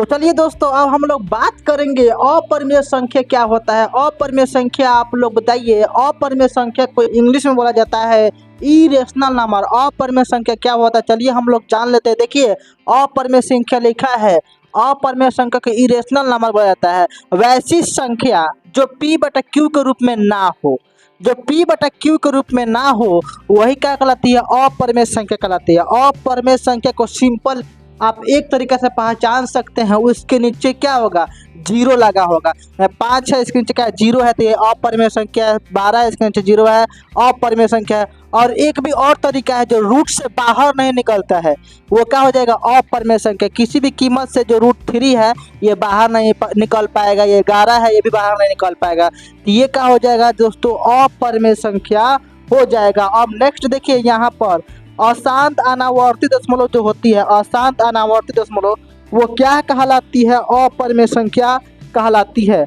तो चलिए दोस्तों, अब हम लोग बात करेंगे अपरिमेय संख्या क्या होता है। अपरिमेय संख्या आप लोग बताइए। अपरिमेय संख्या को इंग्लिश में बोला जाता है इरेशनल नंबर। अपरिमेय संख्या क्या होता है चलिए हम लोग जान लेते हैं। देखिए, अपरिमेय संख्या लिखा है, अपरिमेय संख्या को इरेशनल नंबर बोला जाता है वैसी संख्या जो p/q के रूप में ना हो। जो p/q के रूप में ना हो वही क्या कहलाती है, अपरिमेय संख्या कहलाती है। अपरिमेय संख्या को सिंपल आप एक तरीके से पहचान सकते हैं, उसके नीचे क्या होगा, जीरो लगा होगा। 5 है, इसके नीचे क्या है, जीरो है, तो ये अपरिमेय संख्या है। 12 है, इसके नीचे जीरो है, अपरिमेय संख्या है। और एक भी और तरीका है जो रूट से बाहर नहीं निकलता है, वो क्या हो जाएगा, अपरिमेय संख्या। किसी भी कीमत से जो √3 है ये बाहर नहीं निकल पाएगा, ये 11 है ये भी बाहर नहीं निकल पाएगा, तो ये क्या हो जाएगा दोस्तों, अपरिमेय संख्या हो जाएगा। अब नेक्स्ट देखिए, यहाँ पर अशांत अनावर्ती दशमलव जो होती है, अशांत अनावर्ती दशमलव वो क्या कहलाती है, अपरिमेय संख्या कहलाती है।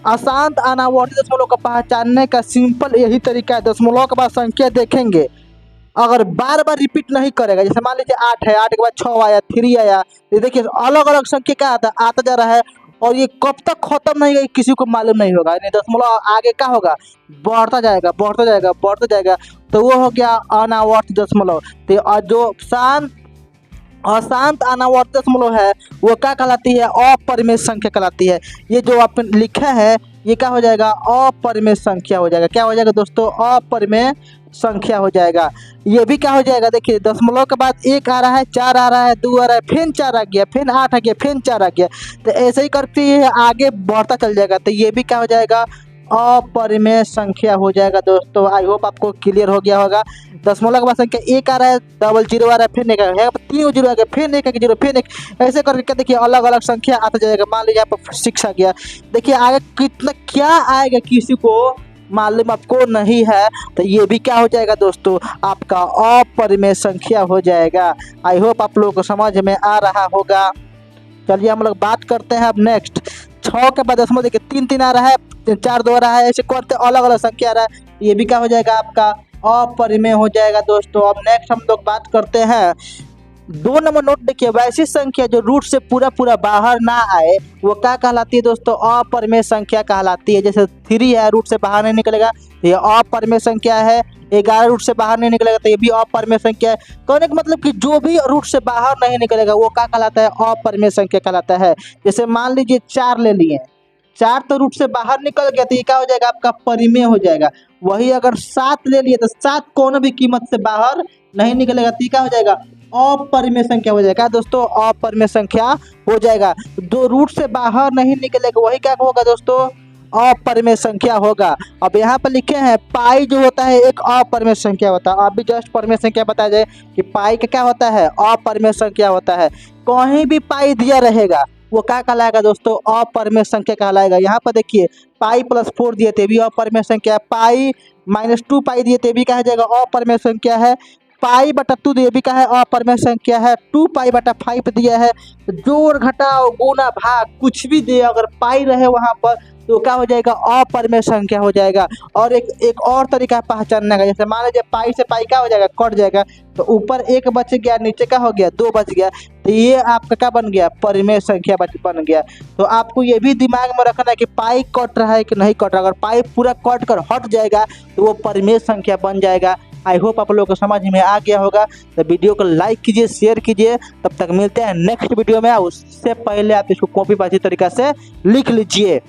अशांत अनावर्ती दशमलव को पहचानने का सिंपल यही तरीका है। दशमलव के बाद संख्या देखेंगे, अगर बार बार रिपीट नहीं करेगा, जैसे मान लीजिए 8 है, 8 के बाद 6 आया, 3 आया, ये देखिए अलग अलग संख्या क्या आता जा रहा है, और ये कब तक खत्म नहीं होगा किसी को मालूम नहीं होगा। यानी दशमलव आगे क्या होगा, बढ़ता जाएगा बढ़ता जाएगा बढ़ता जाएगा, तो वो हो गया अनावर्त दशमलव। तो जो अशांत अनावर्त दशमलव है वो क्या कहलाती है, अपरिमेय संख्या कहलाती है। ये जो आपने लिखा है ये क्या हो जाएगा, अपरिमेय संख्या हो जाएगा। क्या हो जाएगा दोस्तों, अपरिमेय संख्या हो जाएगा। ये भी क्या हो जाएगा, देखिए दशमलव के बाद 1 आ रहा है, 4 आ रहा है, 2 आ रहा है, फिर 4 आ गया, फिर 8 आ गया, फिर 4 आ गया, तो ऐसे ही करके ये आगे बढ़ता चल जाएगा। तो ये भी क्या हो जाएगा, अपरिमेय संख्या हो जाएगा दोस्तों। आई होप आपको क्लियर हो गया होगा। दशमलव के बाद संख्या 1 आ रहा है, डबल जीरो आ रहा है, फिर 1 आ रहा है, 3 जीरो आ गया, फिर 1 जीरो, फिर 1, ऐसे करके देखिए अलग अलग संख्या आता जाएगा। मान लीजिए यहाँ पर 6 आ गया, देखिए आगे कितना क्या आएगा किसी को मालूम आपको नहीं है, तो ये भी क्या हो जाएगा दोस्तों, आपका अपरिमेय संख्या हो जाएगा। आई होप आप लोगों को समझ में आ रहा होगा। चलिए हम लोग बात करते हैं अब नेक्स्ट। 6 के बाद दशमलव देखिए 3 3 आ रहा है, 4 2 आ रहा है, ऐसे करते अलग अलग संख्या आ रहा है, ये भी क्या हो जाएगा, आपका अपरिमेय हो जाएगा दोस्तों। अब नेक्स्ट हम लोग बात करते हैं 2 नंबर नोट। देखिए, वैसी संख्या जो रूट से पूरा पूरा बाहर ना आए वो क्या कहलाती है दोस्तों, अपरिमेय संख्या कहलाती है। जैसे 3 है, रूट से बाहर नहीं निकलेगा, ये अपरिमेय संख्या है। 11 रूट से बाहर नहीं निकलेगा, तो ये भी अपरिमेय संख्या है। कहने का मतलब कि जो भी रूट से बाहर नहीं निकलेगा वो क्या कहलाता है, अपरिमेय संख्या कहलाता है। जैसे मान लीजिए 4 ले लिए, 4 तो रूट से बाहर निकल गया, तो ये क्या हो जाएगा, आपका परिमेय हो जाएगा। वही अगर 7 ले लिए, तो 7 कोनो भी कीमत से बाहर नहीं निकलेगा, तो ये क्या हो जाएगा, अपरिमेय संख्या हो जाएगा दोस्तों, अपरिमेय संख्या हो जाएगा। जो रूट से बाहर नहीं निकलेगा वही क्या होगा दोस्तों, अपरिमेय संख्या होगा। अब यहाँ पर लिखे हैं पाई जो होता है एक अपरिमेय संख्या होता है। अभी जस्ट परिमेय संख्या बताया जाए कि पाई का क्या होता है, अपरिमेय संख्या होता है। कहीं भी पाई दिया रहेगा वो क्या कहलाएगा दोस्तों, अपरिमेय संख्या कहलाएगा। यहाँ पर देखिए पाई +4 दिए थे भी अपरिमेय संख्या है, पाई -2 पाई दिए थे भी कहा जाएगा अपरिमेय संख्या है, पाई/2 दिए भी कहा है अपरिमेय संख्या है, 2पाई/5 दिया है। जोड़ घटाओ गुना भाग कुछ भी दे, अगर पाई रहे वहाँ पर तो क्या हो जाएगा, अपरिमेय संख्या हो जाएगा। और एक और तरीका पहचानने का, जैसे मान लीजिए पाई से पाई क्या हो जाएगा, कट जाएगा, तो ऊपर 1 बच गया, नीचे क्या हो गया, 2 बच गया, तो ये आपका क्या बन गया, परिमेय संख्या बन गया। तो आपको ये भी दिमाग में रखना है कि पाई कट रहा है कि नहीं कट रहा। अगर पाई पूरा कट कर हट जाएगा तो वो परिमेय संख्या बन जाएगा। आई होप आप लोगों को समझ में आ गया होगा। तो वीडियो को लाइक कीजिए, शेयर कीजिए। तब तक मिलते हैं नेक्स्ट वीडियो में। उससे पहले आप इसको कॉपी अच्छी तरीके से लिख लीजिए।